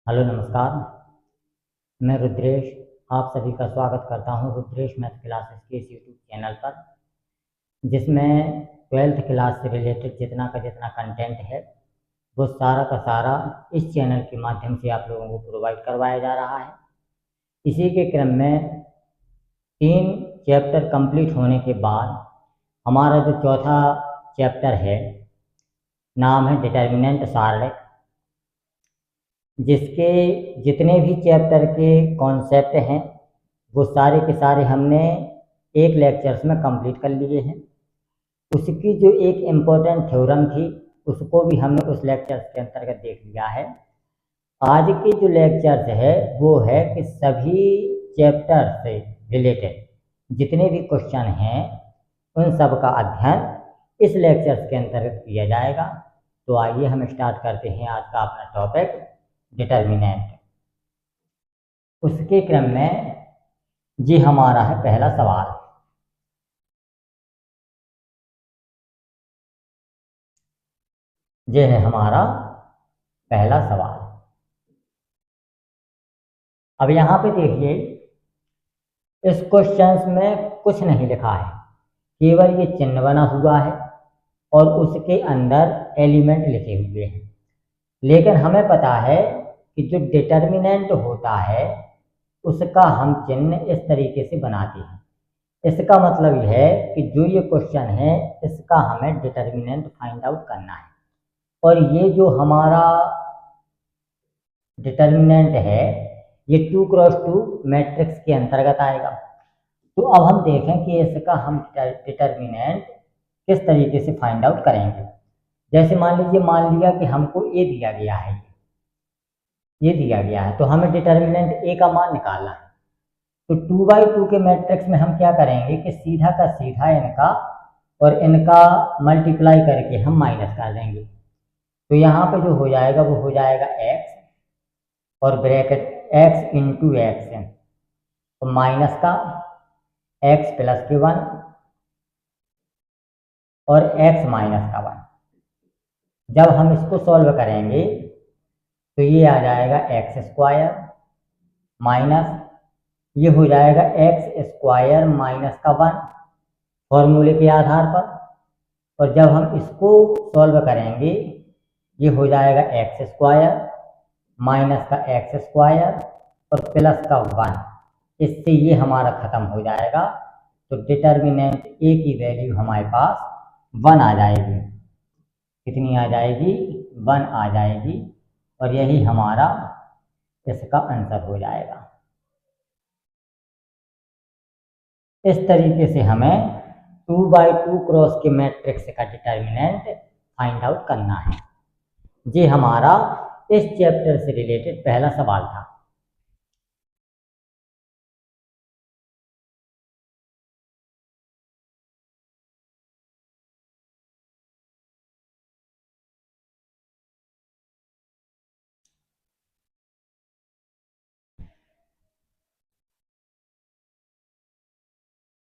Hello नमस्कार। मैं रुद्रेश आप सभी का स्वागत करता हूं रुद्रेश मैथ क्लासेस के इस यूट्यूब चैनल पर, जिसमें 12th क्लास से रिलेटेड जितना का जितना कंटेंट है वो सारा का सारा इस चैनल के माध्यम से आप लोगों को प्रोवाइड करवाया जा रहा है। इसी के क्रम में 3 चैप्टर कंप्लीट होने के बाद हमारा जो चौथा चैप्टर है, नाम है डिटर्मिनेंट सारणिक, जिसके जितने भी चैप्टर के कॉन्सेप्ट हैं वो सारे के सारे हमने एक लेक्चर्स में कंप्लीट कर लिए हैं। उसकी जो एक इम्पोर्टेंट थ्योरम थी उसको भी हमने उस लेक्चर्स के अंतर्गत देख लिया है। आज के जो लेक्चर्स है वो है कि सभी चैप्टर से रिलेटेड जितने भी क्वेश्चन हैं उन सब का अध्ययन इस लेक्चर्स के अंतर्गत किया जाएगा। तो आइए हम स्टार्ट करते हैं आज का अपना टॉपिक डिटर्मिनेंट। उसके क्रम में जी हमारा है पहला सवाल। ये है हमारा पहला सवाल। अब यहाँ पे देखिए, इस क्वेश्चन में कुछ नहीं लिखा है, केवल ये चिन्ह बना हुआ है और उसके अंदर एलिमेंट लिखे हुए हैं। लेकिन हमें पता है कि जो डिटर्मिनेंट होता है उसका हम चिन्ह इस तरीके से बनाते हैं। इसका मतलब यह है कि जो ये क्वेश्चन है इसका हमें डिटर्मिनेंट फाइंड आउट करना है, और ये जो हमारा डिटर्मिनेंट है ये 2x2 मैट्रिक्स के अंतर्गत आएगा। तो अब हम देखें कि इसका हम डिटर्मिनेंट किस तरीके से फाइंड आउट करेंगे। जैसे मान लिया कि हमको ए दिया गया है, ये दिया गया है, तो हमें डिटर्मिनेंट ए का मान निकालना है। तो 2x2 के मैट्रिक्स में हम क्या करेंगे कि सीधा का सीधा इनका और इनका मल्टीप्लाई करके हम माइनस कर देंगे। तो यहाँ पे जो हो जाएगा वो हो जाएगा x और ब्रैकेट x इंटू एक्स, तो माइनस का x प्लस के 1 और x माइनस का 1। जब हम इसको सॉल्व करेंगे तो ये आ जाएगा एक्स स्क्वायर माइनस ये हो जाएगा एक्स स्क्वायर माइनस का 1 फॉर्मूले के आधार पर। और जब हम इसको सॉल्व करेंगे ये हो जाएगा एक्स स्क्वायर माइनस का एक्स स्क्वायर और प्लस का 1। इससे ये हमारा ख़त्म हो जाएगा। तो डिटर्मिनेंट ए की वैल्यू हमारे पास 1 आ जाएगी। कितनी आ जाएगी? 1 आ जाएगी। और यही हमारा इसका आंसर हो जाएगा। इस तरीके से हमें 2x2 क्रॉस के मैट्रिक्स का डिटर्मिनेंट फाइंड आउट करना है। ये हमारा इस चैप्टर से रिलेटेड पहला सवाल था।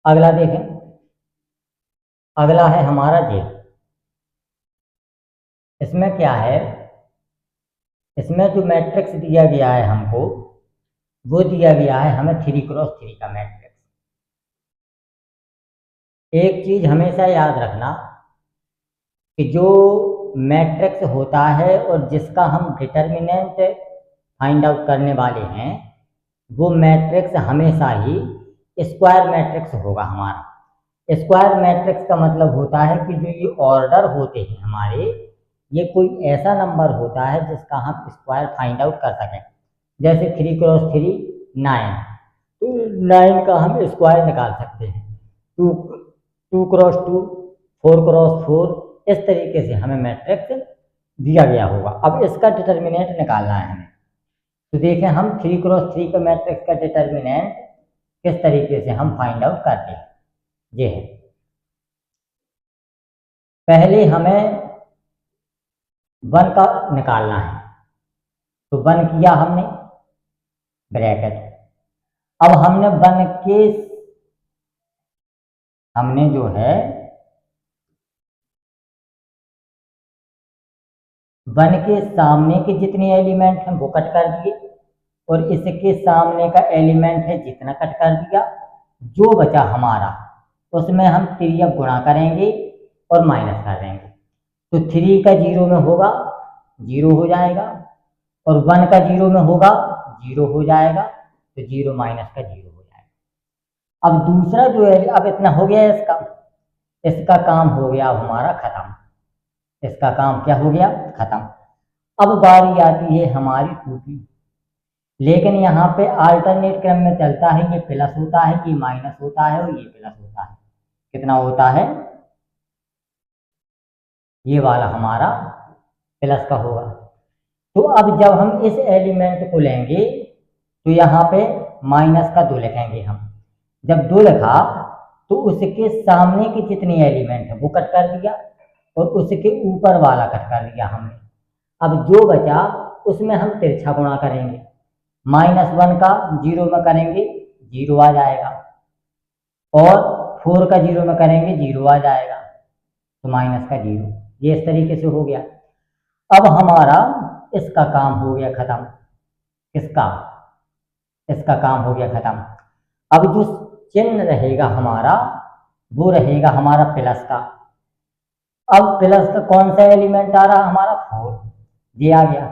अगला देखें, अगला है हमारा जे। इसमें क्या है, इसमें जो मैट्रिक्स दिया गया है हमको वो दिया गया है हमें 3x3 का मैट्रिक्स। एक चीज हमेशा याद रखना कि जो मैट्रिक्स होता है और जिसका हम डिटर्मिनेंट फाइंड आउट करने वाले हैं वो मैट्रिक्स हमेशा ही स्क्वायर मैट्रिक्स होगा हमारा। स्क्वायर मैट्रिक्स का मतलब होता है कि जो ये ऑर्डर होते हैं हमारे, ये कोई ऐसा नंबर होता है जिसका हम स्क्वायर फाइंड आउट कर सकें। जैसे 3x3 9, तो 9 का हम स्क्वायर निकाल सकते हैं। 2x2 4x4, इस तरीके से हमें मैट्रिक्स दिया गया होगा। अब इसका डिटर्मिनेंट निकालना है हमें। तो देखें हम 3x3 का मैट्रिक्स का डिटर्मिनेंट किस तरीके से हम फाइंड आउट करते हैं। ये है, पहले हमें 1 का निकालना है। तो 1 किया हमने ब्रैकेट। अब हमने 1 के हमने जो है 1 के सामने के जितने एलिमेंट हैं वो कट कर दिए और इसके सामने का एलिमेंट है जितना कट कर दिया, जो बचा हमारा उसमें हम तिर्यक गुणा करेंगे और माइनस कर देंगे। तो 3 का 0 में होगा 0 हो जाएगा और 1 का 0 में होगा 0 हो जाएगा, तो 0 माइनस का 0 हो जाएगा। अब दूसरा जो है, अब इतना हो गया इसका काम हो गया अब हमारा खत्म, इसका काम क्या हो गया खत्म। अब बारी आती है हमारी 2 की, लेकिन यहाँ पे अल्टरनेट क्रम में चलता है, ये प्लस होता है, ये माइनस होता है और ये प्लस होता है। कितना होता है, ये वाला हमारा प्लस का होगा। तो अब जब हम इस एलिमेंट को लेंगे तो यहाँ पे माइनस का 2 लिखेंगे हम। जब 2 लिखा तो उसके सामने के जितने एलिमेंट है वो कट कर दिया और उसके ऊपर वाला कट कर दिया हमने। अब जो बचा उसमें हम तिरछा गुणा करेंगे, -1 का 0 में करेंगे 0 आ जाएगा और 4 का 0 में करेंगे 0 आ जाएगा, तो माइनस का 0। ये इस तरीके से हो गया। अब हमारा इसका काम हो गया खत्म, इसका काम हो गया खत्म। अब जो चिन्ह रहेगा हमारा वो रहेगा हमारा प्लस का। अब प्लस का कौन सा एलिमेंट आ रहा हमारा 4, ये आ गया।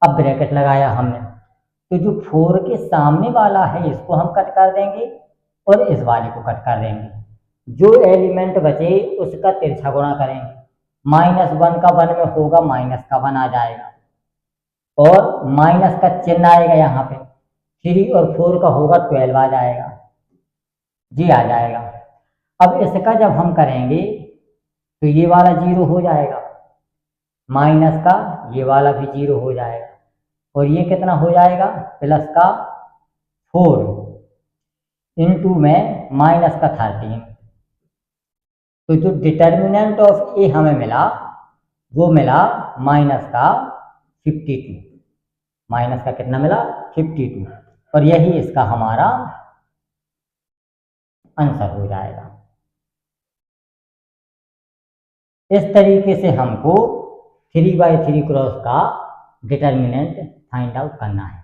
अब ब्रैकेट लगाया हमने, तो जो 4 के सामने वाला है इसको हम कट कर देंगे और इस वाले को कट कर देंगे। जो एलिमेंट बचे उसका तिरछा गुणा करेंगे, -1 का 1 में होगा माइनस का 1 आ जाएगा और माइनस का चिन्ह आएगा यहाँ पे, 3 और 4 का होगा 12 आ जाएगा, जी आ जाएगा। अब इसका जब हम करेंगे तो ये वाला 0 हो जाएगा, माइनस का ये वाला भी 0 हो जाएगा और ये कितना हो जाएगा प्लस का 4 इंटू में माइनस का 13। तो जो डिटर्मिनेंट ऑफ ए हमें मिला वो मिला माइनस का 52, माइनस का कितना मिला 52, और यही इसका हमारा आंसर हो जाएगा। इस तरीके से हमको 3/3 क्रॉस का डिटर्मिनेंट फाइंड आउट करना है।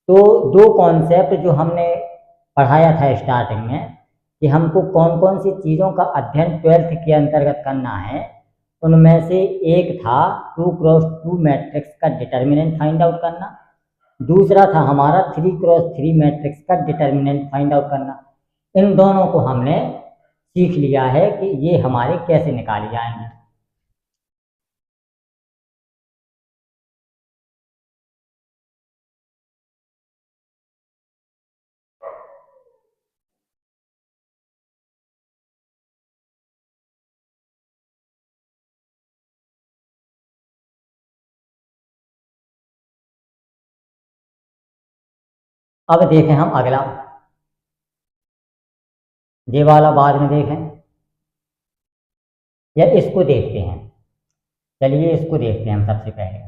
तो 2 कॉन्सेप्ट जो हमने पढ़ाया था स्टार्टिंग में कि हमको कौन कौन सी चीज़ों का अध्ययन 12th के अंतर्गत करना है, उनमें से एक था 2x2 मैट्रिक्स का डिटर्मिनेंट फाइंड आउट करना, दूसरा था हमारा 3x3 मैट्रिक्स का डिटर्मिनेंट फाइंड आउट करना। इन दोनों को हमने सीख लिया है कि ये हमारे कैसे निकाले जाएंगे। अब देखें हम अगला, ये वाला बाद में देखें या इसको देखते हैं। चलिए इसको देखते हैं हम सबसे पहले।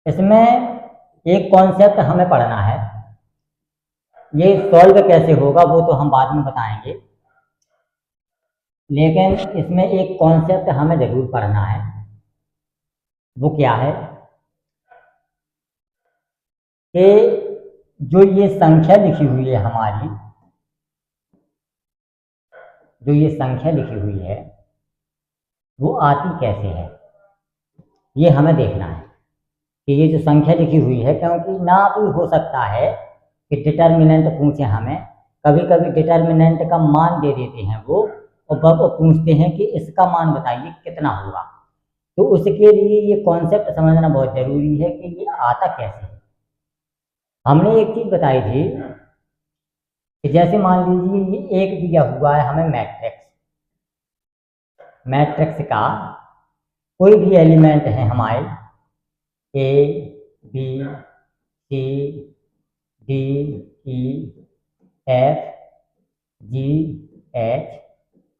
इसमें एक कॉन्सेप्ट हमें पढ़ना है, ये सॉल्व कैसे होगा वो तो हम बाद में बताएंगे, लेकिन इसमें एक कॉन्सेप्ट हमें जरूर पढ़ना है। वो क्या है कि जो ये संख्या लिखी हुई है हमारी, जो ये संख्या लिखी हुई है वो आती कैसे है, ये हमें देखना है कि ये जो संख्या लिखी हुई है, क्योंकि ना भी हो सकता है कि डिटर्मिनेंट पूछे हमें, कभी कभी डिटर्मिनेंट का मान दे देते हैं वो और वो पूछते हैं कि इसका मान बताइए कितना होगा। तो उसके लिए ये कॉन्सेप्ट समझना बहुत ज़रूरी है कि ये आता कैसे है। हमने एक चीज़ बताई थी कि जैसे मान लीजिए ये एक दिया हुआ है हमें मैट्रिक्स का कोई भी एलिमेंट है हमारे A B C D E F G H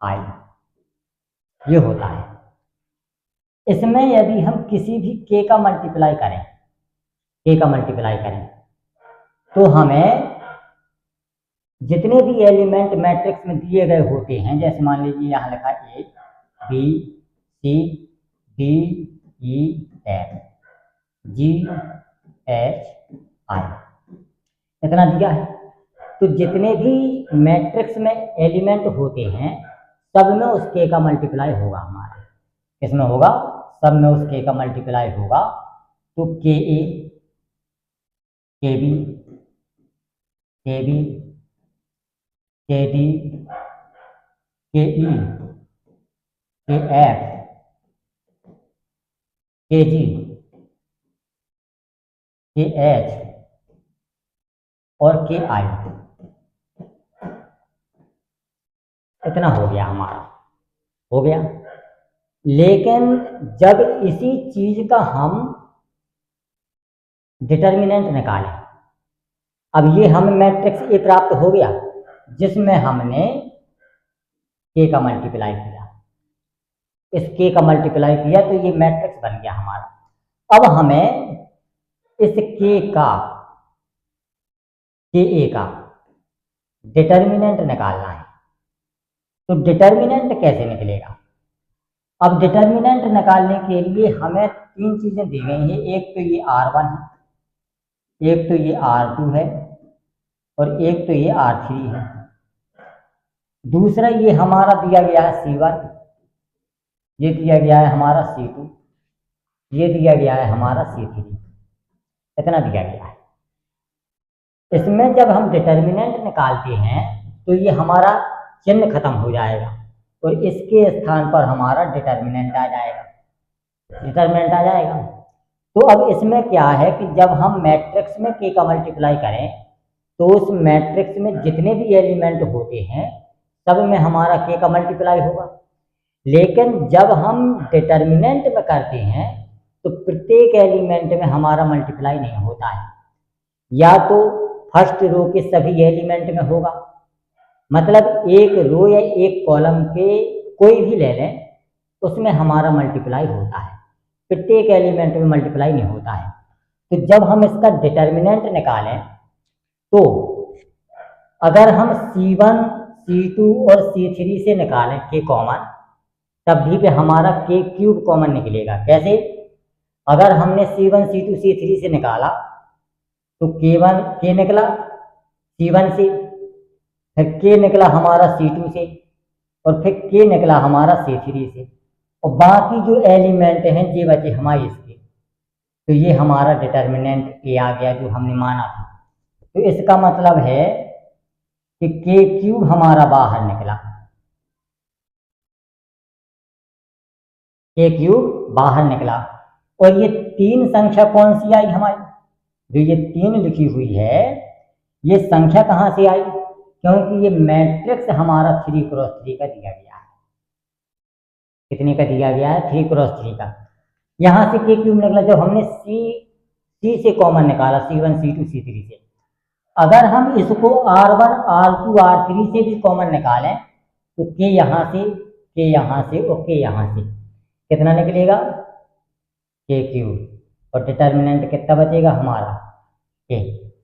I, ये होता है। इसमें यदि हम किसी भी k का मल्टीप्लाई करें तो हमें जितने भी एलिमेंट मैट्रिक्स में दिए गए होते हैं, जैसे मान लीजिए यहाँ लिखा A B C D E F G H I, इतना दिया है। तो जितने भी मैट्रिक्स में एलिमेंट होते हैं सब में उस के का मल्टीप्लाई होगा हमारा, किसमें होगा, सब में उस के का मल्टीप्लाई होगा। तो के ए, के बी, के बी, के डी, के ई, के एफ, के जी, के एच और के आई, इतना हो गया हमारा, हो गया। लेकिन जब इसी चीज का हम डिटर्मिनेंट निकालें, अब ये हमें मैट्रिक्स ए प्राप्त हो गया जिसमें हमने के का मल्टीप्लाई किया, इस के का मल्टीप्लाई किया तो ये मैट्रिक्स बन गया हमारा। अब हमें इस के का, के ए का डिटर्मिनेंट निकालना है। तो डिटर्मिनेंट कैसे निकलेगा? अब डिटर्मिनेंट निकालने के लिए हमें तीन चीजें दी गई हैं, एक तो ये R1 है, एक तो ये R2 है और एक तो ये R3 है। दूसरा ये हमारा दिया गया है C1, ये दिया गया है हमारा C2, ये दिया गया है हमारा C3, इतना दिया गया है। इसमें जब हम डिटर्मिनेंट निकालते हैं तो ये हमारा चिन्ह खत्म हो जाएगा और इसके स्थान पर हमारा डिटर्मिनेंट आ जाएगा, डिटर्मिनेंट आ जाएगा। तो अब इसमें क्या है कि जब हम मैट्रिक्स में के का मल्टीप्लाई करें तो उस मैट्रिक्स में जितने भी एलिमेंट होते हैं सब में हमारा के का मल्टीप्लाई होगा। लेकिन जब हम डिटर्मिनेंट में करते हैं तो प्रत्येक एलिमेंट में हमारा मल्टीप्लाई नहीं होता है, या तो फर्स्ट रो के सभी एलिमेंट में होगा, मतलब एक रो या एक कॉलम के कोई भी ले लें उसमें हमारा मल्टीप्लाई होता है, प्रत्येक एलिमेंट में मल्टीप्लाई नहीं होता है। तो जब हम इसका डिटर्मिनेंट निकालें तो अगर हम C1, C2 और C3 से निकालें के कॉमन, तब भी पे हमारा के क्यूब कॉमन निकलेगा। कैसे? अगर हमने C1, C2, C3 से निकाला तो K1 के निकला C1 से, फिर के निकला हमारा C2 से और फिर के निकला हमारा C3 से, और बाकी जो एलिमेंट हैं ये बचे हमारे इसके। तो ये हमारा डिटर्मिनेंट ए आ गया जो हमने माना था। तो इसका मतलब है कि के क्यूब हमारा बाहर निकला, के क्यूब बाहर निकला। और ये तीन संख्या कौन सी आई हमारी, जो ये 3 लिखी हुई है ये संख्या कहाँ से आई? क्योंकि ये मैट्रिक्स हमारा 3 क्रॉस 3 का दिया गया है। कितने का दिया गया है? 3 क्रॉस 3 का। यहाँ से के क्यूब निकला जब हमने सी से कॉमन निकाला, C1, C2, C3 से। अगर हम इसको R1, R2, R3 से भी कॉमन निकालें तो के यहाँ से, के यहाँ से और के यहाँ से कितना निकलेगा? के क्यूब। और डिटर्मिनेंट कितना बचेगा हमारा? के।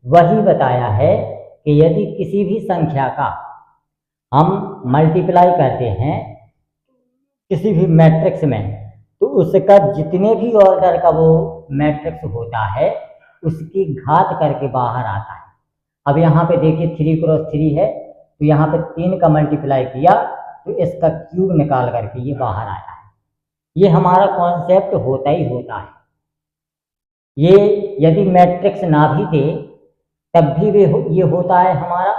वही बताया है कि यदि किसी भी संख्या का हम मल्टीप्लाई करते हैं किसी भी मैट्रिक्स में तो उसका जितने भी ऑर्डर का वो मैट्रिक्स होता है उसकी घात करके बाहर आता है। अब यहाँ पे देखिए 3 क्रॉस 3 है तो यहाँ पे 3 का मल्टीप्लाई किया तो इसका क्यूब निकाल करके ये बाहर आया है। ये हमारा कॉन्सेप्ट होता ही होता है। ये यदि मैट्रिक्स ना भी दे तब भी ये होता है हमारा,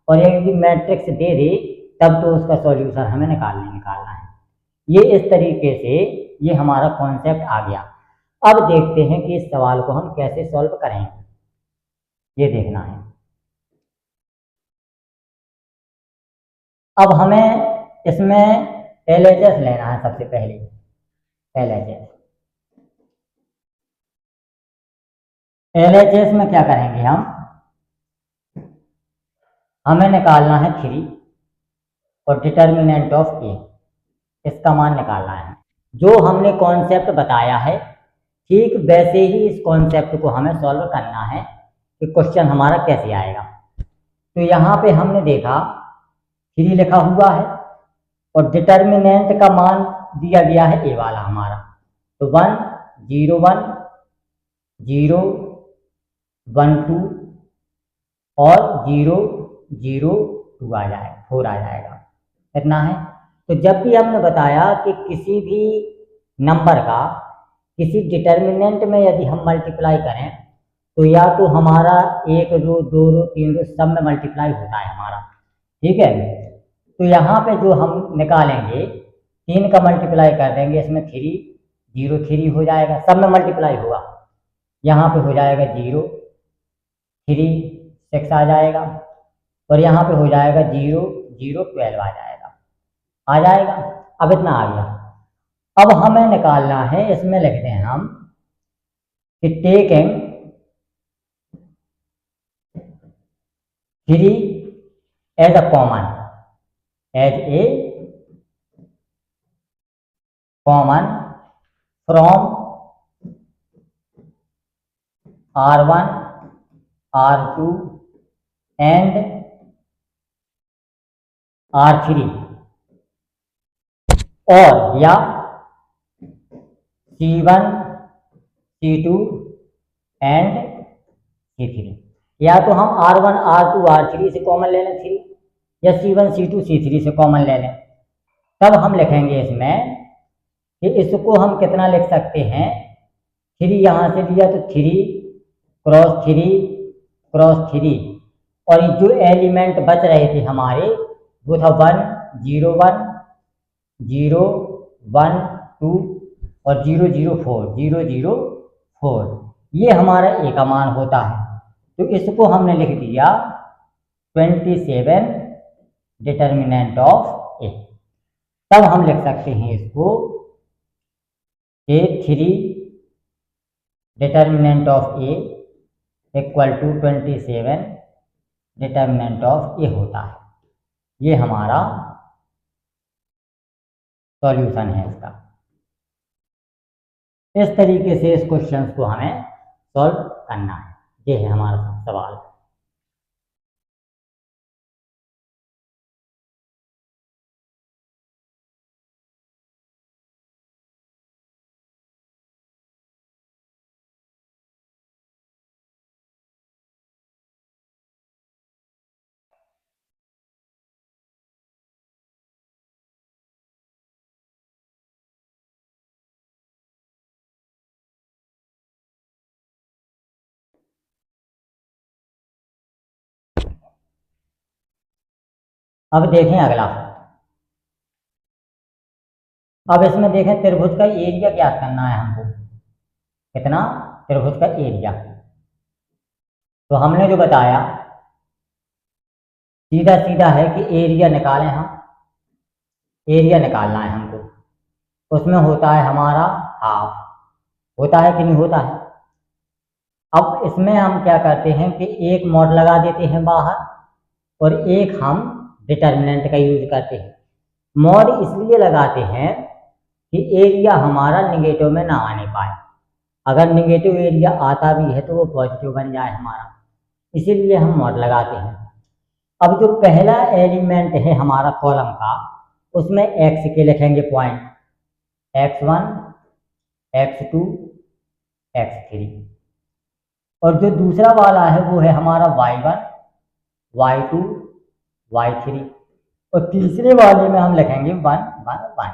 और यदि मैट्रिक्स दे दे तब तो उसका सॉल्यूशन हमें निकालना है। ये इस तरीके से ये हमारा कॉन्सेप्ट आ गया। अब देखते हैं कि इस सवाल को हम कैसे सॉल्व करेंगे, ये देखना है। अब हमें इसमें LHS लेना है। सबसे पहले LHS में क्या करेंगे हमें निकालना है 3 और डिटर्मिनेंट ऑफ ए, इसका मान निकालना है। जो हमने कॉन्सेप्ट बताया है ठीक वैसे ही इस कॉन्सेप्ट को हमें सॉल्व करना है कि क्वेश्चन हमारा कैसे आएगा। तो यहाँ पे हमने देखा 3 लिखा हुआ है और डिटर्मिनेंट का मान दिया गया है ए वाला हमारा, तो 1 0 1 0 1 2 और 0 0 2 आ जाएगा, 4 आ जाएगा। इतना है। तो जब भी हमने बताया कि किसी भी नंबर का किसी डिटर्मिनेंट में यदि हम मल्टीप्लाई करें तो या तो हमारा 1 रो 2 रो 3 रो सब में मल्टीप्लाई होता है हमारा, ठीक है। तो यहाँ पे जो हम निकालेंगे 3 का मल्टीप्लाई कर देंगे, इसमें 3 0 3 हो जाएगा, सब में मल्टीप्लाई होगा। यहाँ पे हो जाएगा 0 3 6 आ जाएगा, और यहाँ पे हो जाएगा 0 0 12 आ जाएगा। अब इतना आ गया। अब हमें निकालना है, इसमें लिखते हैं हम कि taking 3 as a common, as a common from R1 R2 and R3 और या C1 C2 एंड C3, या तो हम R1 R2 R3 से कॉमन ले लें 3, या C1 C2 C3 से कॉमन ले लें। तब हम लिखेंगे इसमें कि इसको हम कितना लिख सकते हैं, 3 यहाँ से लिया तो 3 क्रॉस 3 क्रॉस 3, और जो एलिमेंट बच रहे थे हमारे वो था 1 0 1 0 1 2 और 0 0 4 0 0 4, ये हमारा ए का मान होता है। तो इसको हमने लिख दिया 27 डिटर्मिनेंट ऑफ ए। तब हम लिख सकते हैं इसको A 3 determinant of A equal to 27 determinant of A होता है। ये हमारा सॉल्यूशन है इसका। इस तरीके से इस क्वेश्चन को हमें सॉल्व करना है। ये है हमारा सवाल। अब देखें अगला। अब इसमें देखें त्रिभुज का एरिया ज्ञात करना है हमको। कितना? त्रिभुज का एरिया। तो हमने जो बताया सीधा सीधा है कि एरिया निकालें हम। एरिया निकालना है हमको। उसमें होता है हमारा हाफ, होता है कि नहीं होता है। अब इसमें हम क्या करते हैं कि एक मॉड लगा देते हैं बाहर और एक हम डिटर्मिनेंट का यूज करते हैं। मॉड इसलिए लगाते हैं कि एरिया हमारा निगेटिव में ना आने पाए। अगर निगेटिव एरिया आता भी है तो वो पॉजिटिव बन जाए हमारा, इसीलिए हम मॉड लगाते हैं। अब जो पहला एलिमेंट है हमारा कॉलम का, उसमें एक्स के लिखेंगे पॉइंट, x1 x2 x3, और जो दूसरा वाला है वो है हमारा y1 y2 y3, और तीसरे वाले में हम लिखेंगे 1 1 1।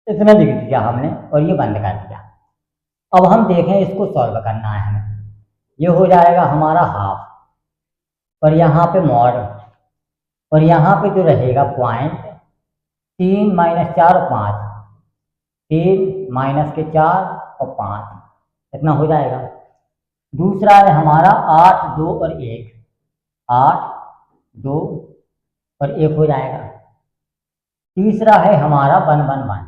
इतना लिख दिया हमने और ये बंद कर दिया। अब हम देखें इसको सॉल्व करना है हमें। ये हो जाएगा हमारा हाफ, और यहाँ पे मॉड, और यहाँ पे जो रहेगा पॉइंट 3 - 4 5, 3 - 4 और 5, इतना हो जाएगा। दूसरा है हमारा 8 2 और 1, 8 2 और 1 हो जाएगा। तीसरा है हमारा 1 1 1,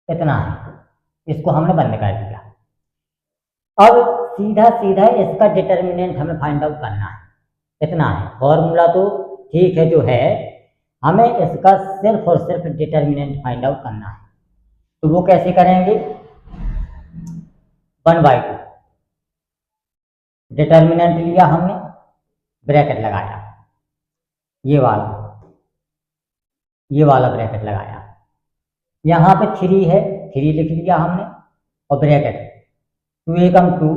इतना है। इसको हमने बंद कर दिया। अब सीधा सीधा इसका डिटर्मिनेंट हमें फाइंड आउट करना है, इतना है। फॉर्मूला तो ठीक है जो है, हमें इसका सिर्फ और सिर्फ डिटर्मिनेंट फाइंड आउट करना है। तो वो कैसे करेंगे? 1/2 डिटर्मिनेंट लिया हमने, ब्रैकेट लगाया ये वाला, ये वाला ब्रैकेट लगाया, यहाँ पे 3 है, 3 लिख लिया हमने, और ब्रैकेट 2 एकम 2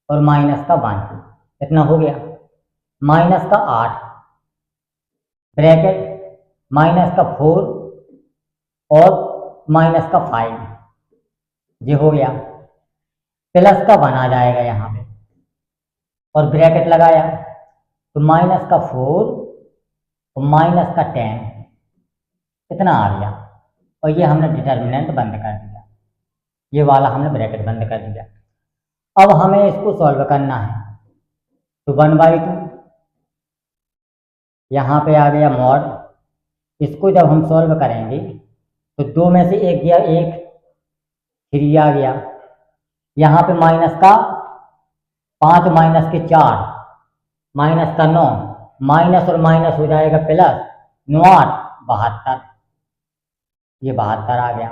और माइनस का 1 इतना हो गया, माइनस का 8 ब्रैकेट माइनस का 4 और माइनस का 5 ये हो गया, प्लस का 1 आ जाएगा यहाँ पे, और ब्रैकेट लगाया तो माइनस का 4 और माइनस का 10 इतना आ गया, और ये हमने डिटर्मिनेंट बंद कर दिया, ये वाला हमने ब्रैकेट बंद कर दिया। अब हमें इसको सॉल्व करना है, तो 1/2 यहाँ पे आ गया मॉड, इसको जब हम सॉल्व करेंगे तो 2 में से 1 गया 1, 3 आ गया, यहाँ पे माइनस का 5 माइनस के 4 माइनस का 9, माइनस और माइनस हो जाएगा प्लस, 9 8 72, ये 72 आ गया।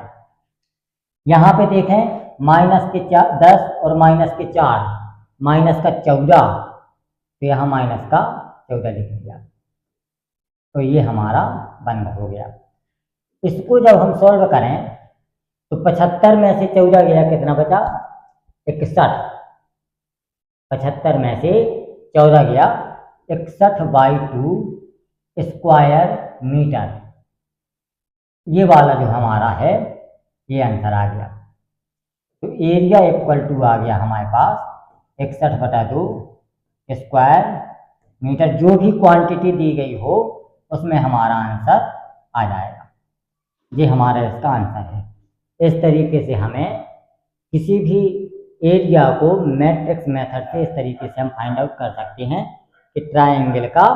यहाँ पे देखें माइनस के 10 और माइनस के 4 माइनस का 14, तो यहाँ माइनस का 14 लिख दिया, तो ये हमारा बंद हो गया। इसको जब हम सॉल्व करें तो 75 में से 14 गया, कितना बचा 61, 75 में से 14 गया 61/2 स्क्वायर मीटर, ये वाला जो हमारा है ये आंसर आ गया। तो एरिया इक्वल टू आ गया हमारे पास 61/2 स्क्वायर मीटर, जो भी क्वांटिटी दी गई हो उसमें हमारा आंसर आ जाएगा, ये हमारा इसका आंसर है। इस तरीके से हमें किसी भी एरिया को मैट्रिक्स मेथड से इस तरीके से हम फाइंड आउट कर सकते हैं कि ट्रायंगल का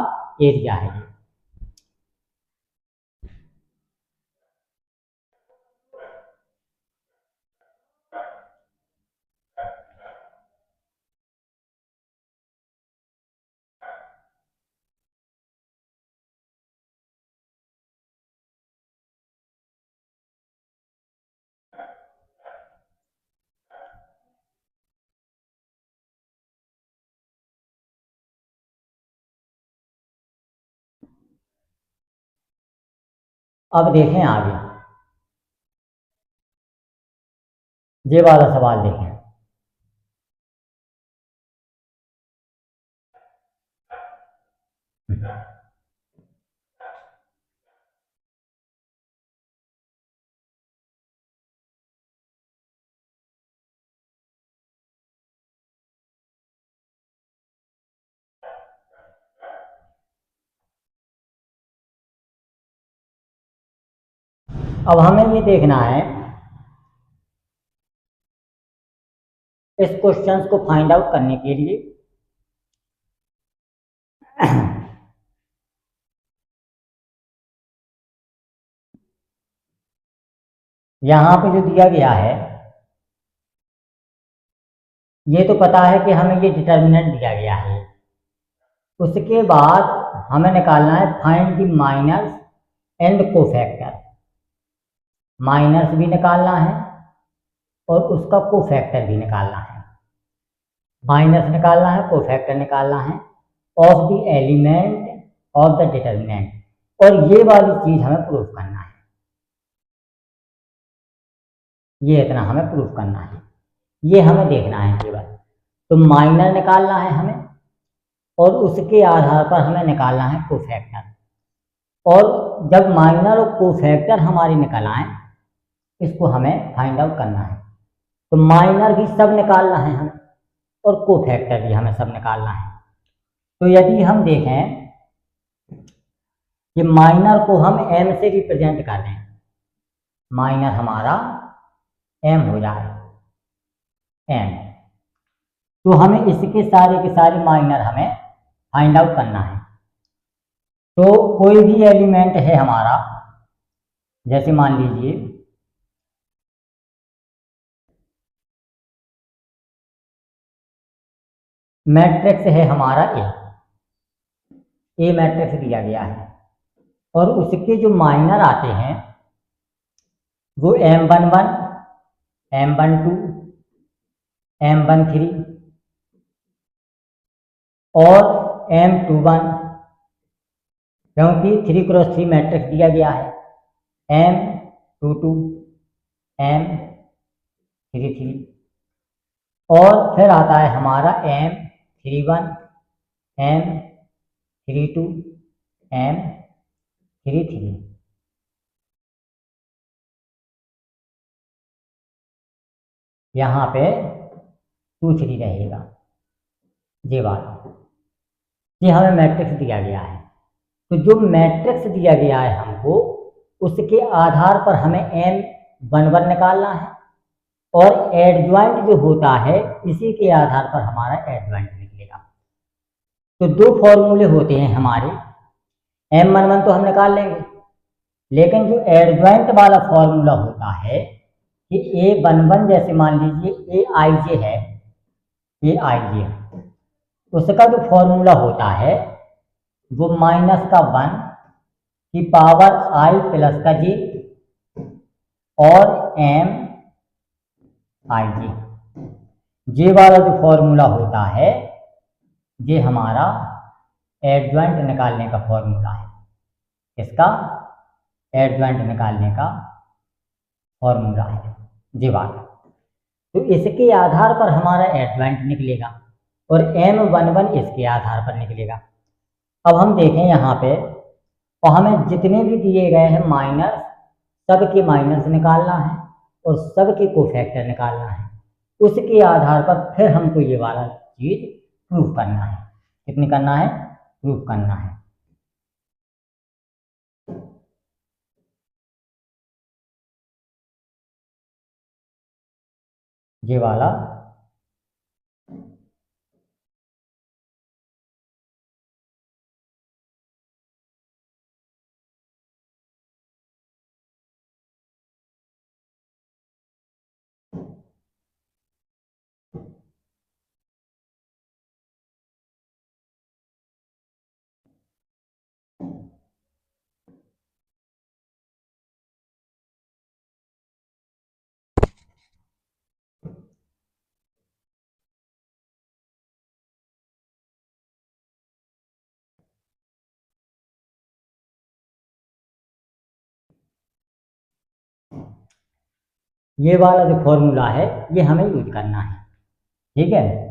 एरिया है ये। अब देखें आगे, ये वाला सवाल देखें। अब हमें ये देखना है इस क्वेश्चन को फाइंड आउट करने के लिए यहाँ पे जो दिया गया है ये तो पता है कि हमें ये डिटर्मिनेंट दिया गया है, उसके बाद हमें निकालना है find the minus and cofactor, minus भी निकालना है और उसका कोफैक्टर भी निकालना है, माइनस निकालना है कोफैक्टर निकालना है of the element of the determinant, और ये वाली चीज हमें प्रूफ करना है, ये इतना हमें प्रूफ करना है, ये हमें देखना है केवल। तो माइनर निकालना है हमें और उसके आधार पर हमें निकालना है कोफैक्टर, और जब माइनर और कोफैक्टर हमारी निकल आए इसको हमें फाइंड आउट करना है। तो माइनर भी सब निकालना है हमें और कोफैक्टर भी हमें सब निकालना है। तो यदि हम देखें कि माइनर को हम m से रिप्रेजेंट कर दें, माइनर हमारा m हो जाए m, तो हमें इसके सारे के सारे माइनर हमें फाइंड आउट करना है। तो कोई भी एलिमेंट है हमारा, जैसे मान लीजिए मैट्रिक्स है हमारा ए मैट्रिक्स दिया गया है और उसके जो माइनर आते हैं वो M11, M12, M13 और M21 क्योंकि 3x3 मैट्रिक्स दिया गया है, M22 M33, और फिर आता है हमारा M31 M32 M33। यहाँ पे 23 रहेगा, ये वाला, ये हमें मैट्रिक्स दिया गया है। तो जो मैट्रिक्स दिया गया है हमको, उसके आधार पर हमें M11 निकालना है, और एडजॉइंट जो होता है इसी के आधार पर हमारा एडजॉइंट निकलेगा। तो दो फॉर्मूले होते हैं हमारे, M11 तो हम निकाल लेंगे, लेकिन जो एडजॉइंट वाला फॉर्मूला होता है कि A11, जैसे मान लीजिए AIJ है, AIJ, उसका जो फॉर्मूला होता है वो -1 की पावर I प्लस का J और MIJ, ये वाला जो फॉर्मूला होता है ये हमारा एडजॉइंट निकालने का फॉर्मूला है। इसका एडजॉइंट निकालने का फॉर्मूला है ये वाला। तो इसके आधार पर हमारा एडजॉइंट निकलेगा और M11 इसके आधार पर निकलेगा। अब हम देखें यहाँ पे, और हमें जितने भी दिए गए हैं माइनस, सबके माइनस निकालना है और सबके कोफैक्टर निकालना है। उसके आधार पर फिर हमको ये वाला चीज प्रूफ करना है। कितनी करना है? प्रूफ करना है। ये वाला ये वाला जो फॉर्मूला है ये हमें यूज करना है। ठीक है,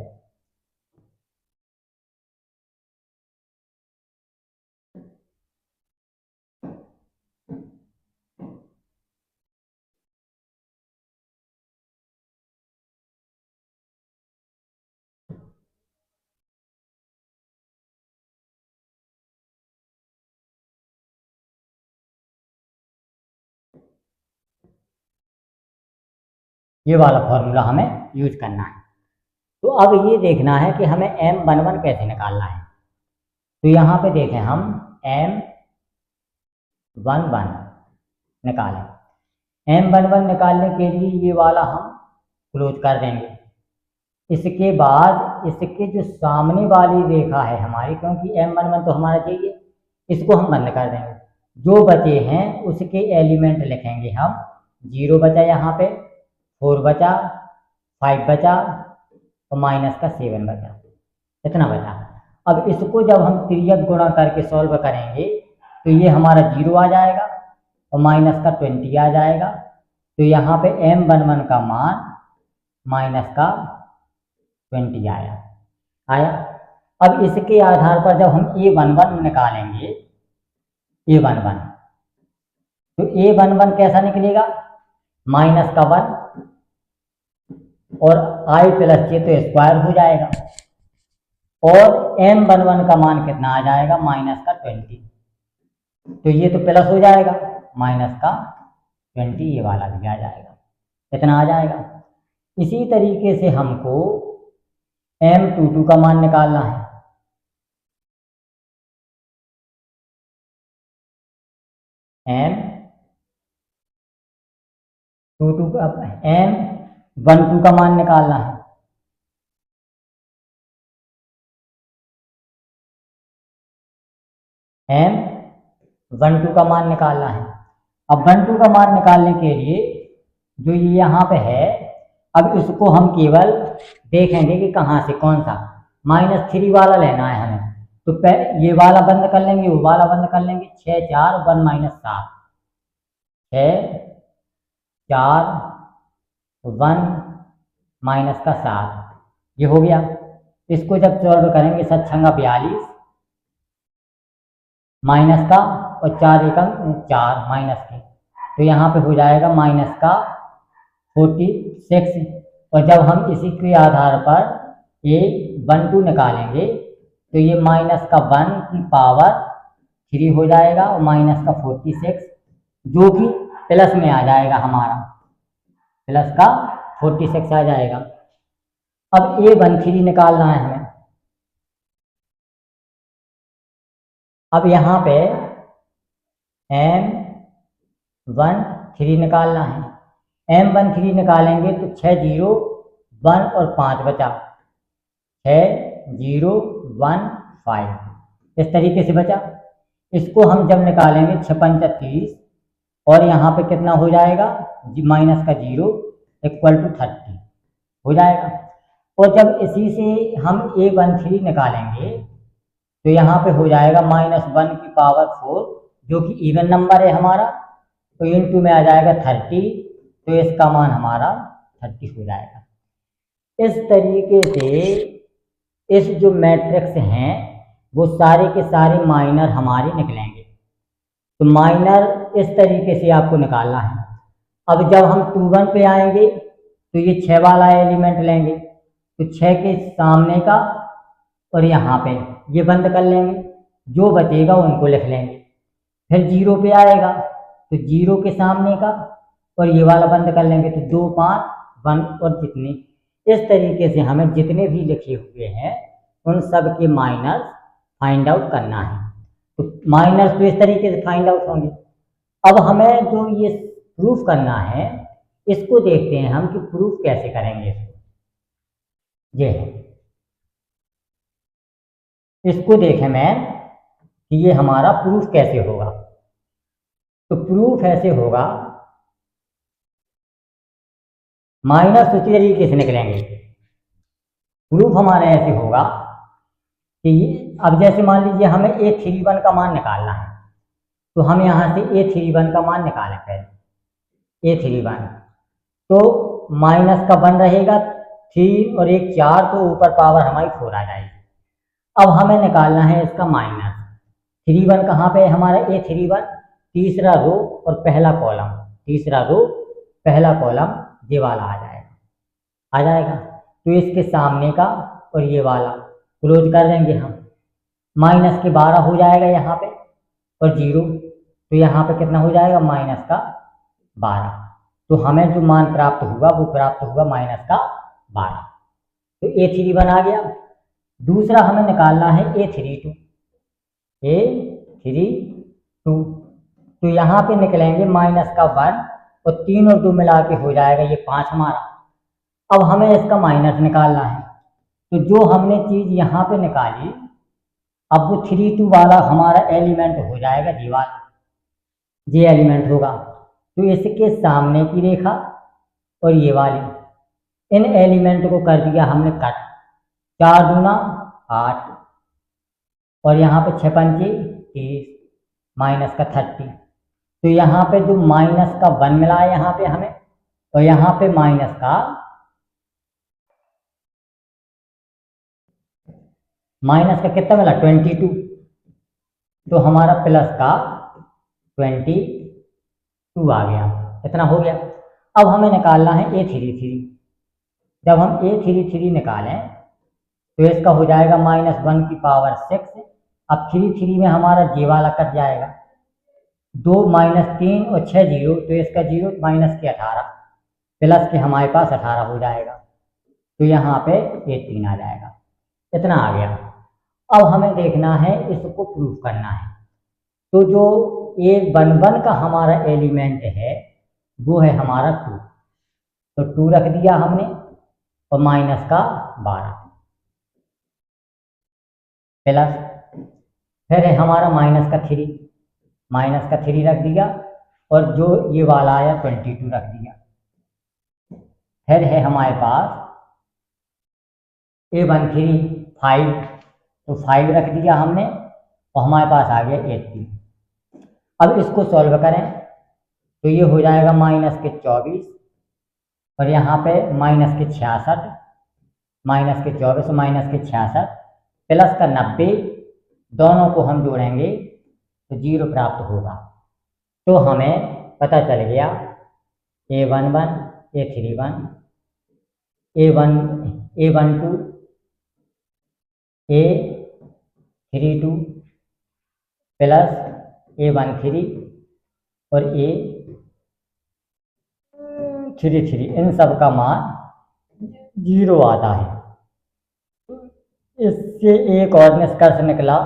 ये वाला फॉर्मूला हमें यूज करना है। तो अब ये देखना है कि हमें M11 कैसे निकालना है। तो यहाँ पे देखें, हम M11 निकालें। M11 निकालने के लिए ये वाला हम क्लोज कर देंगे। इसके बाद इसके जो सामने वाली रेखा है हमारी, क्योंकि M11 तो हमारा चाहिए, इसको हम बंद कर देंगे। जो बचे हैं उसके एलिमेंट लिखेंगे हम। 0 बचा, यहाँ पे 4 बचा, 5 बचा और माइनस का 7 बचा, इतना बचा। अब इसको जब हम तिर्यक गुणा करके सॉल्व करेंगे तो ये हमारा 0 आ जाएगा और माइनस का 20 आ जाएगा। तो यहाँ पे M11 का मान माइनस का 20 आया। अब इसके आधार पर जब हम A11 निकालेंगे, A11, तो A11 कैसा निकलेगा? -1 और I प्लस J तो स्क्वायर हो जाएगा, और M11 का मान कितना आ जाएगा? -20। तो ये तो प्लस हो जाएगा, -20 ये वाला भी आ जाएगा, इतना आ जाएगा। इसी तरीके से हमको M22 का मान निकालना है। M12 का, M12 का मान निकालना है। M12 का मान निकालना है। अब 12 का मान निकालने के लिए जो ये यहाँ पे है, अब इसको हम केवल देखेंगे कि कहाँ से, कौन सा, -3 वाला लेना है हमें। तो ये वाला बंद कर लेंगे, वो वाला बंद कर लेंगे। 6 4 1 माइनस 7, 6 4 1 माइनस का 7, ये हो गया। इसको जब सॉल्व करेंगे 7 छंगा 42 माइनस का और 4 एकम 4 माइनस के, तो यहाँ पे हो जाएगा माइनस का 46। और जब हम इसी के आधार पर A12 निकालेंगे तो ये माइनस का 1 की पावर 3 हो जाएगा और माइनस का 46 जो कि प्लस में आ जाएगा, हमारा प्लस का 46 आ जाएगा। अब A13 निकालना है हमें। अब यहाँ पे M13 निकालना है। M13 निकालेंगे तो 6 0 1 और 5 बचा, 6 0 1 5, इस तरीके से बचा। इसको हम जब निकालेंगे 6 5 30 और यहाँ पे कितना हो जाएगा, माइनस का 0 इक्वल टू 30 हो जाएगा। और जब इसी से हम A13 निकालेंगे तो यहाँ पे हो जाएगा -1 की पावर 4 जो कि इवन नंबर है हमारा, तो इनटू में आ जाएगा 30, तो इसका मान हमारा 30 हो जाएगा। इस तरीके से इस जो मैट्रिक्स हैं वो सारे के सारे माइनर हमारे निकलेंगे। तो माइनर इस तरीके से आपको निकालना है। अब जब हम 2 1 पे आएंगे तो ये 6 वाला एलिमेंट लेंगे, तो 6 के सामने का और यहाँ पे ये बंद कर लेंगे, जो बचेगा उनको लिख लेंगे। फिर 0 पे आएगा तो 0 के सामने का और ये वाला बंद कर लेंगे, तो 2 5 1 और जितने, इस तरीके से हमें जितने भी लिखे हुए हैं उन सब के माइनस फाइंड आउट करना है। तो माइनस तो इस तरीके से फाइंड आउट होंगे। अब हमें जो ये प्रूफ करना है इसको देखते हैं हम कि प्रूफ कैसे करेंगे इसको। ये है, इसको देखें मैं कि ये हमारा प्रूफ कैसे होगा। तो प्रूफ ऐसे होगा, माइनस उसी तरीके से निकलेंगे। प्रूफ हमारा ऐसे होगा कि अब जैसे मान लीजिए हमें A31 का मान निकालना है, तो हम यहाँ से A31 का मान निकालें पहले। A31 तो माइनस का 1 रहेगा, 3 और 1 4, तो ऊपर पावर हमारी 4 आ जाएगी। अब हमें निकालना है इसका माइनस। 31 कहाँ पे है हमारा, A31 तीसरा रो और पहला कॉलम, तीसरा रो पहला कॉलम, ये वाला आ जाएगा। तो इसके सामने का और ये वाला क्लोज कर देंगे हम। माइनस के 12 हो जाएगा यहाँ पे और 0, तो यहाँ पे कितना हो जाएगा, माइनस का 12। तो हमें जो मान प्राप्त हुआ वो प्राप्त हुआ माइनस का 12। तो A31 आ गया। दूसरा हमें निकालना है A32। तो यहाँ पे निकलेंगे माइनस का 1 और 3 और 2 मिला के हो जाएगा ये 5 हमारा। अब हमें इसका माइनस निकालना है, तो जो हमने चीज़ यहाँ पे निकाली अब वो 32 वाला हमारा एलिमेंट हो जाएगा, जी वाला, ये एलिमेंट होगा। तो इसके सामने की रेखा और ये वाली, इन एलिमेंट को कर दिया हमने कट। 4 दूना 8 और यहाँ पे 6 पंचे 30 माइनस का 30। तो यहाँ पे जो माइनस का 1 मिला है यहाँ पे हमें, और यहाँ पे माइनस का कितना मिला, 22। तो हमारा प्लस का 22 आ गया, इतना हो गया। अब हमें निकालना है A33। जब हम A33 निकालें तो इसका हो जाएगा -1 की पावर 6। अब 3 में हमारा जे वाला कट जाएगा, 2 -3 और 6 0, तो इसका 0 माइनस के 18 प्लस के हमारे पास 18 हो जाएगा। तो यहाँ पे 3 आ जाएगा, इतना आ गया। अब हमें देखना है, इसको प्रूफ करना है। तो जो A11 का हमारा एलिमेंट है वो है हमारा 2, तो 2 रख दिया हमने और माइनस का 12 प्लस, फिर है हमारा माइनस का 3 रख दिया और जो ये वाला आया 22 रख दिया। फिर है हमारे पास A13 5 तो 5 रख दिया हमने और हमारे पास आ गया 80। अब इसको सॉल्व करें तो ये हो जाएगा -24 और यहाँ पे -66, -24 -66 प्लस का 90, दोनों को हम जोड़ेंगे तो 0 प्राप्त होगा। तो हमें पता चल गया A11 A31 A12 A32 plus A13 और A33, इन सब का मान 0 आता है। इससे एक और निष्कर्ष निकला,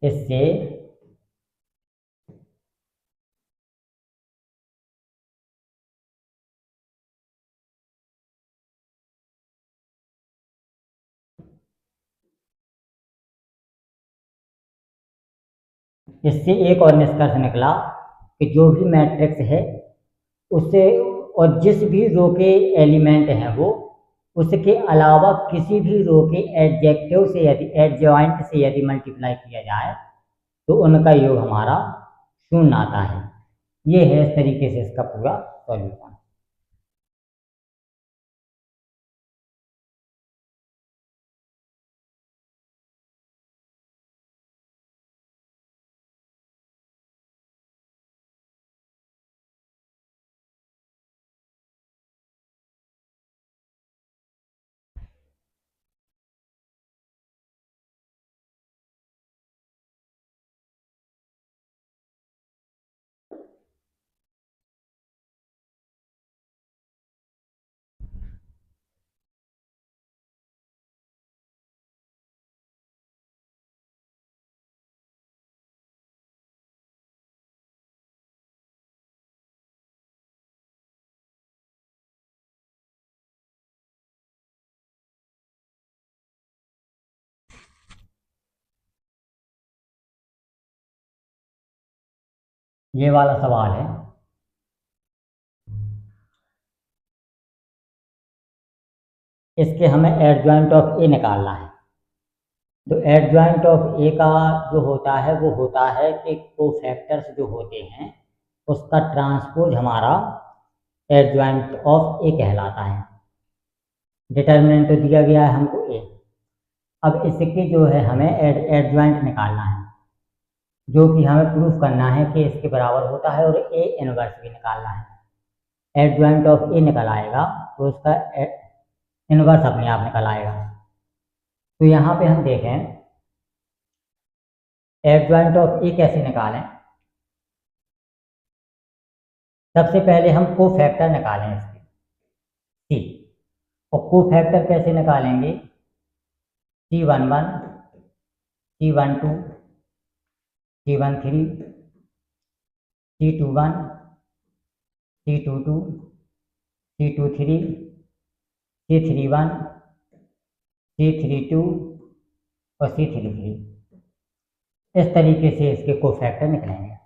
इससे एक और निष्कर्ष निकला कि जो भी मैट्रिक्स है उससे और जिस भी रो के एलिमेंट हैं वो उसके अलावा किसी भी रो के एडजेक्टिव से यदि एडजॉइंट से यदि मल्टीप्लाई किया जाए तो उनका योग हमारा 0 आता है। ये है इस तरीके से इसका पूरा सॉल्यूशन। ये वाला सवाल है, इसके हमें एडजॉइंट ऑफ ए निकालना है। तो एडजॉइंट ऑफ ए का जो होता है वो होता है कि कोफैक्टर्स जो होते हैं उसका ट्रांसपोज हमारा एडजॉइंट ऑफ ए कहलाता है। डिटर्मिनेंट तो दिया गया है हमको ए। अब इसके जो है हमें एडजॉइंट निकालना है, जो कि हमें प्रूफ करना है कि इसके बराबर होता है, और ए इनवर्स भी निकालना है। एडजॉइंट ऑफ ए निकल आएगा तो उसका इनवर्स अपने आप निकल आएगा। तो यहाँ पे हम देखें एडजॉइंट ऑफ ए कैसे निकालें। सबसे पहले हम कोफैक्टर निकालें इसके सी, और कोफैक्टर कैसे निकालेंगे, C11 C12 C13 C21 C22 C23 C31 C32 और C33, इस तरीके से इसके कोफैक्टर निकलेंगे।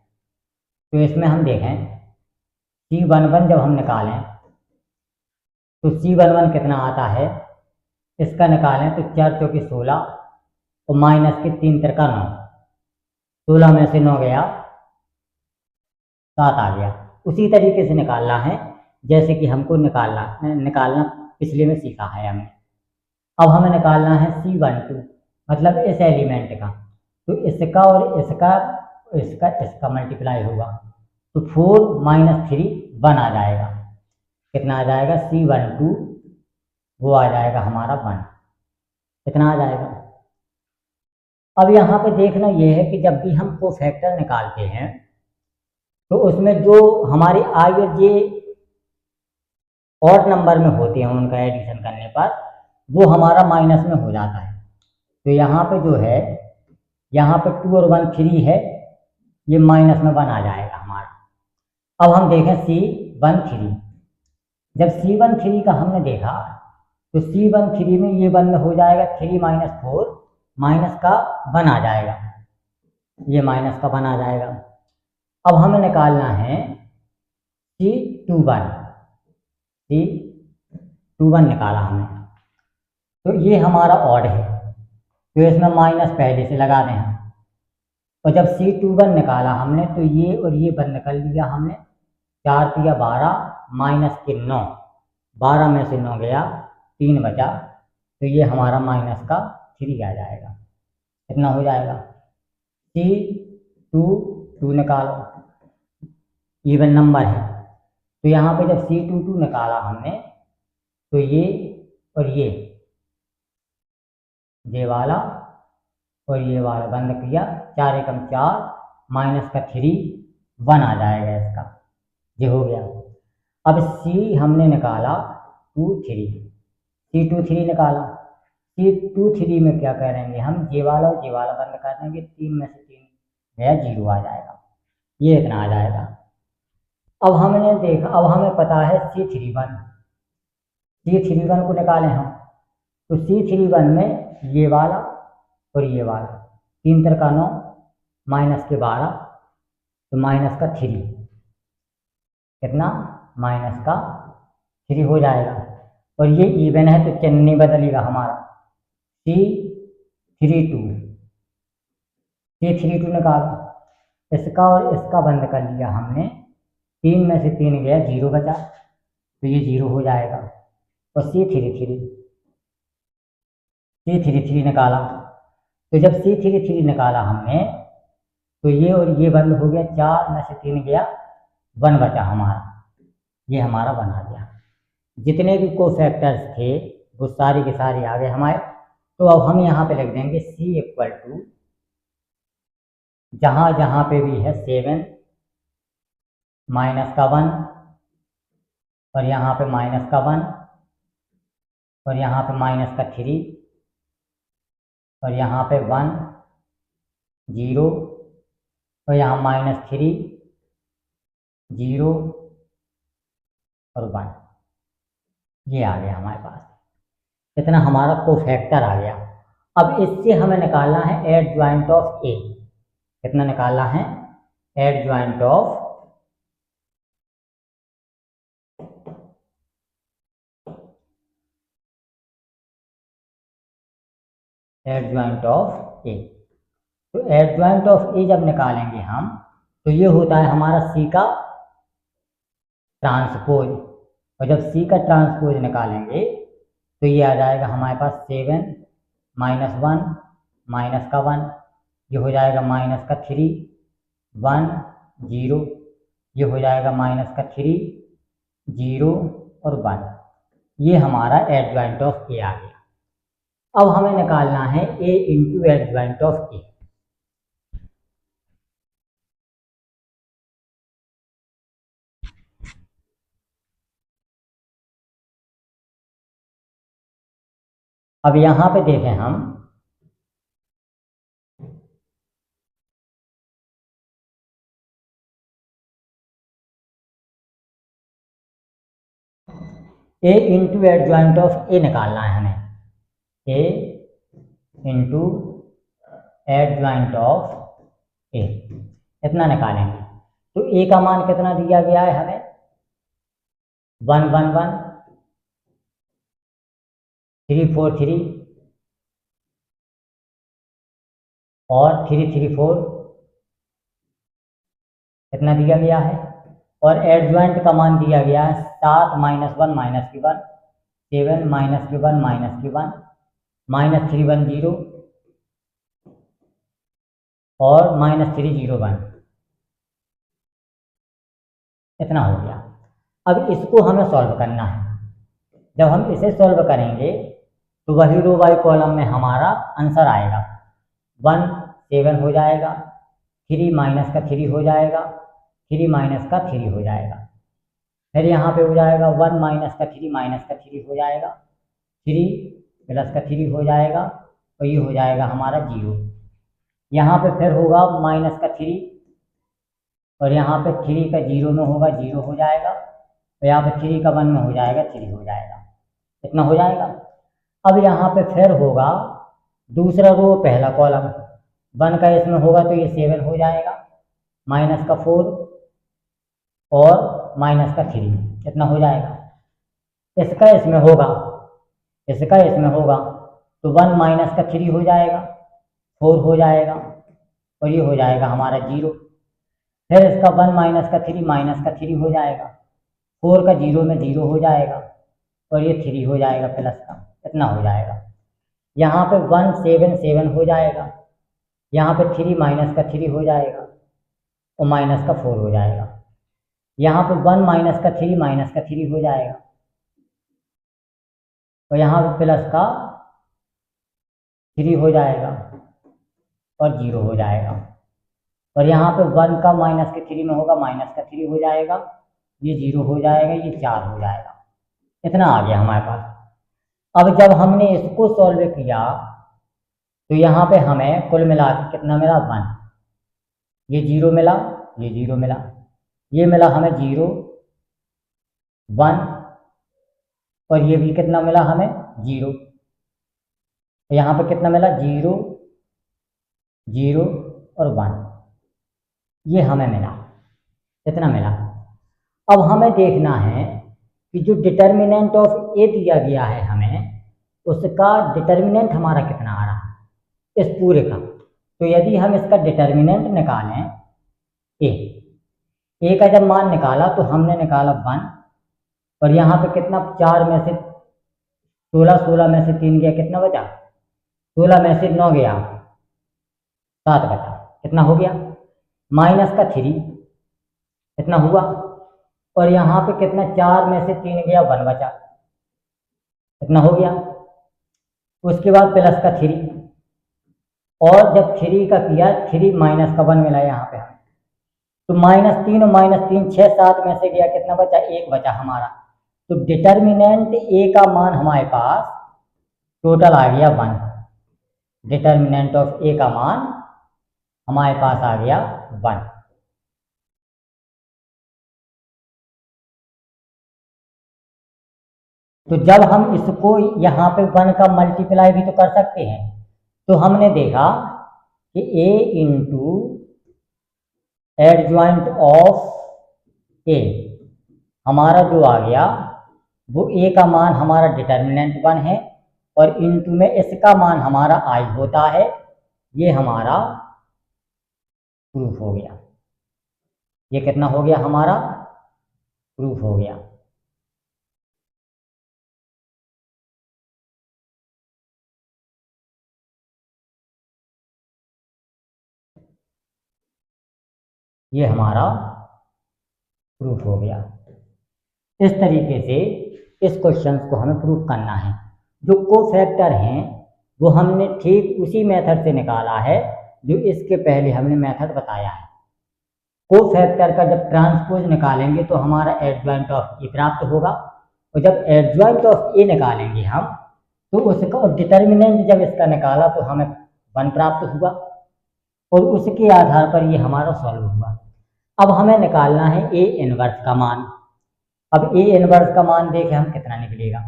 तो इसमें हम देखें C11 जब हम निकालें तो C11 कितना आता है, इसका निकालें तो 4 चौके 16 और माइनस के 3 तिरका 9, 16 में से 9 गया 7 आ गया। उसी तरीके से निकालना है जैसे कि हमको निकालना पिछले में सीखा है हमने। अब हमें निकालना है C12 मतलब इस एलिमेंट का, तो इसका और इसका मल्टीप्लाई होगा तो 4 - 3 1 आ जाएगा। कितना आ जाएगा, C12 वो आ जाएगा हमारा 1, कितना आ जाएगा। अब यहाँ पे देखना ये है कि जब भी हम कोफैक्टर निकालते हैं तो उसमें जो हमारे आई और जे और नंबर में होते हैं उनका एडिशन करने पर वो हमारा माइनस में हो जाता है। तो यहाँ पे जो है, यहाँ पे 2 और 1 3 है, ये माइनस में 1 आ जाएगा हमारा। अब हम देखें C13, जब C13 का हमने देखा तो C13 में ये 1 हो जाएगा 3 - 4 माइनस का 1 आ जाएगा, ये माइनस का 1 आ जाएगा। अब हमें निकालना है C21 निकाला हमने। तो ये हमारा ऑड है, तो इसमें माइनस पहले से लगा दें हम। और जब C21 निकाला हमने तो ये और ये बंद कर लिया हमने, 4 तिया 12 माइनस के 9, 12 में से 9 गया, 3 बचा, तो ये हमारा माइनस का 3 आ जाएगा। कितना हो जाएगा? C22 निकालो, इवन नंबर है, तो यहाँ पे जब C22 निकाला हमने तो ये और ये वाला और ये वाला बंद किया, 4 एकम 4 माइनस का 3 1 आ जाएगा इसका, ये हो गया। अब C हमने निकाला 23, C23 निकाला, C23 में क्या करेंगे हम, ये वाला और ये वाला बंद कर देंगे, 3 में से 3 गया, 0 आ जाएगा, ये इतना आ जाएगा। अब हमने देखा, अब हमें पता है C31 को निकालें हम, तो C31 में ये वाला और ये वाला, 3 3 का 9 माइनस के 12, तो माइनस का 3, कितना? माइनस का 3 हो जाएगा। और ये इवन है तो चिन्ह नहीं बदलेगा हमारा, C32 निकाला, इसका और इसका बंद कर लिया हमने, 3 में से 3 गया, 0 बचा, तो ये 0 हो जाएगा। और C33 निकाला, तो जब C33 निकाला हमने तो ये और ये बंद हो गया, 4 में से 3 गया, 1 बचा हमारा, ये हमारा 1 आ गया। जितने भी कोफैक्टर्स थे वो सारे के सारे आ गए हमारे। तो अब हम यहाँ पे लिख देंगे C इक्वल टू, जहाँ जहाँ पे भी है 7 माइनस का 1 और यहाँ पे माइनस का 1 और यहाँ पे माइनस का 3 और यहाँ पे 1 0 और यहाँ -3 0 और 1, ये आ गया हमारे पास। इतना हमारा कोफैक्टर आ गया। अब इससे हमें निकालना है एडजॉइंट ऑफ ए। कितना निकालना है? एडजॉइंट ऑफ ए। तो एडजॉइंट ऑफ ए जब निकालेंगे हम तो ये होता है हमारा सी का ट्रांसपोज, और जब सी का ट्रांसपोज निकालेंगे तो ये आ जाएगा हमारे पास 7 -1 माइनस का 1, ये हो जाएगा माइनस का 3 1 0, ये हो जाएगा माइनस का 3 0 और 1, ये हमारा एडजॉइंट ऑफ ए आ गया। अब हमें निकालना है ए इंटू एडजॉइंट ऑफ ए। अब यहाँ पे देखें हम, ए इंटू एडजॉइंट ऑफ ए निकालना है हमें, ए इंटू एडजॉइंट ऑफ ए, इतना निकालेंगे। तो ए का मान कितना दिया गया है हमें? 1 1 1 3 4 3 और 3 3 4, इतना दिया गया है। और एडजॉइंट का मान दिया गया है 7 -1 माइनस की 1, 7 माइनस की 1 माइनस की 1, -3 1 0 और -3 0 1, इतना हो गया। अब इसको हमें सॉल्व करना है। जब हम इसे सॉल्व करेंगे तो वही रो बाई कॉलम में हमारा आंसर आएगा। 1 7 हो जाएगा, 3 माइनस का 3 हो जाएगा, 3 माइनस का 3 हो जाएगा, फिर यहाँ पे हो जाएगा 1 माइनस का 3 माइनस का 3 हो जाएगा, 3 प्लस का 3 हो जाएगा और ये हो जाएगा हमारा 0। यहाँ पे फिर होगा माइनस का 3 और यहाँ पे 3 का 0 में होगा 0 हो जाएगा, और यहाँ पे 3 का 1 में हो जाएगा 3 हो जाएगा, इतना हो जाएगा। अब यहाँ पे फिर होगा दूसरा रो पहला कॉलम, 1 का इसमें होगा तो ये 7 हो जाएगा, माइनस का 4 और माइनस का 3, इतना हो जाएगा। इसका इसमें होगा, इसका इसमें होगा तो 1 माइनस का 3 हो जाएगा, 4 हो जाएगा, और ये हो जाएगा हमारा 0। फिर इसका 1 माइनस का 3 हो जाएगा, 4 का 0 में 0 हो जाएगा, और ये 3 हो जाएगा प्लस का, इतना हो जाएगा। यहाँ पे 1 7 7 हो जाएगा, यहाँ पे 3 माइनस का 3 हो जाएगा, और माइनस का 4 हो जाएगा। यहाँ पे 1 माइनस का 3 हो जाएगा, और यहाँ पे प्लस का 3 हो जाएगा, और 0 हो जाएगा। और यहाँ पे 1 का माइनस के 3 में होगा, माइनस का 3 हो जाएगा, ये 0 हो जाएगा, ये 4 हो जाएगा। इतना आ गया हमारे पास। अब जब हमने इसको सॉल्व किया तो यहाँ पे हमें कुल मिला के कितना मिला, 1। ये 0 मिला, ये 0 मिला, ये मिला हमें 0 1, और ये भी कितना मिला हमें 0। यहाँ पे कितना मिला, 0 0 और 1, ये हमें मिला, इतना मिला। अब हमें देखना है कि जो डिटर्मिनेंट ऑफ ए दिया गया है हमें, उसका डिटर्मिनेंट हमारा कितना आ रहा है इस पूरे का। तो यदि हम इसका डिटर्मिनेंट निकालें ए का जब मान निकाला तो हमने निकाला 1, और यहाँ पे कितना 4 में से 16 में से 3 गया, कितना बचा, 16 में से 9 गया, 7 बचा, कितना हो गया, माइनस का 3 इतना हुआ, और यहाँ पे कितना 4 में से 3 गया, 1 बचा, इतना हो गया। उसके बाद प्लस का 3, और जब 3 का किया 3 माइनस का 1 मिला यहाँ पे हमें, तो -3 और -3 6 7 में से गया, कितना बचा, 1 बचा हमारा। तो डिटर्मिनेंट ए का मान हमारे पास टोटल आ गया 1। डिटर्मिनेंट ऑफ ए का मान हमारे पास आ गया 1। तो जब हम इसको यहाँ पे 1 का मल्टीप्लाई भी तो कर सकते हैं, तो हमने देखा कि a इंटू एडजॉइंट ऑफ ए हमारा जो आ गया वो a का मान हमारा डिटर्मिनेंट 1 है, और इंटू में इसका मान हमारा i होता है। ये हमारा प्रूफ हो गया। ये कितना हो गया, हमारा प्रूफ हो गया। ये हमारा प्रूफ हो गया। इस तरीके से इस क्वेश्चन को हमें प्रूफ करना है। जो कोफैक्टर हैं वो हमने ठीक उसी मेथड से निकाला है जो इसके पहले हमने मेथड बताया है। कोफैक्टर का जब ट्रांसपोज निकालेंगे तो हमारा एडजॉइंट ऑफ ए प्राप्त होगा, और जब एडजॉइंट ऑफ ए निकालेंगे हम तो उसका डिटर्मिनेंट जब इसका निकाला तो हमें 1 प्राप्त हुआ, और उसके आधार पर ये हमारा सॉल्व हुआ। अब हमें निकालना है ए इनवर्स का मान। अब ए इनवर्स का मान देखें हम कितना निकलेगा,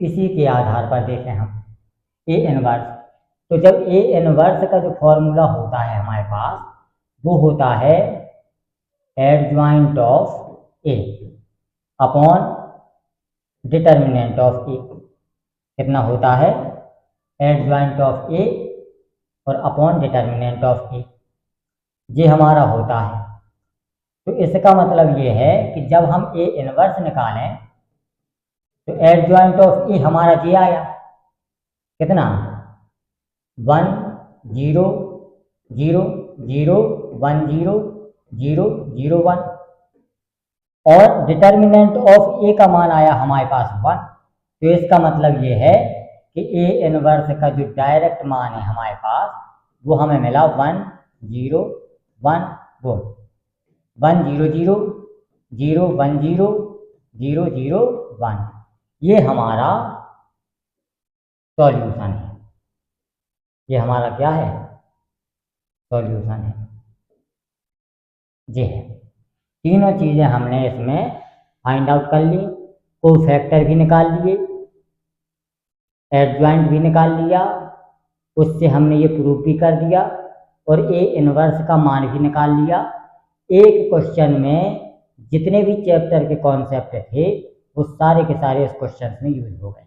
इसी के आधार पर देखें हम ए इनवर्स। तो जब ए इनवर्स का जो फॉर्मूला होता है हमारे पास वो होता है adjoint of A upon determinant of A. कितना होता है, एडजॉइंट ऑफ ए और अपॉन डिटर्मिनेंट ऑफ ए, ये हमारा होता है। तो इसका मतलब ये है कि जब हम ए इनवर्स निकालें तो एडजॉइंट ऑफ ए हमारा ये आया, कितना 1 0 0 0 1 0 0 0 1, और डिटर्मिनेंट ऑफ ए का मान आया हमारे पास 1। तो इसका मतलब ये है कि ए इनवर्स का जो डायरेक्ट मान है हमारे पास वो हमें मिला 1 0 1 वो 1 0 0 0 1 0 0 0 1। ये हमारा सॉल्यूशन है। ये हमारा क्या है, सॉल्यूशन है। ये है, तीनों चीज़ें हमने इसमें फाइंड आउट कर ली। कोफैक्टर भी निकाल लिए, एडजॉइंट भी निकाल लिया, उससे हमने ये प्रूफ भी कर दिया, और ए इनवर्स का मान भी निकाल लिया। एक क्वेश्चन में जितने भी चैप्टर के कॉन्सेप्ट थे वो सारे के सारे इस क्वेश्चन में यूज हो गए।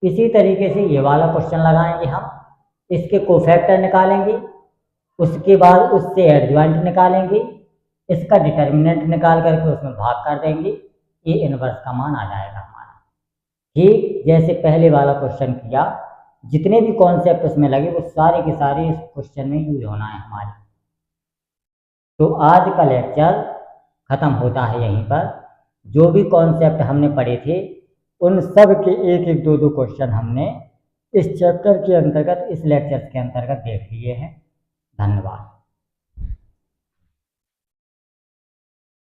इसी तरीके से ये वाला क्वेश्चन लगाएंगे हम, इसके कोफैक्टर निकालेंगे, उसके बाद उससे एडजॉइंट निकालेंगे, इसका डिटर्मिनेंट निकाल करके उसमें भाग कर देंगे, ये इनवर्स का मान आ जाएगा हमारा। ठीक जैसे पहले वाला क्वेश्चन किया, जितने भी कॉन्सेप्ट उसमें लगे वो सारे के सारे इस क्वेश्चन में यूज होना है हमारे। तो आज का लेक्चर ख़त्म होता है यहीं पर। जो भी कॉन्सेप्ट हमने पढ़े थे उन सब के एक एक दो क्वेश्चन हमने इस चैप्टर के अंतर्गत, इस लेक्चर के अंतर्गत देख लिए हैं। धन्यवाद।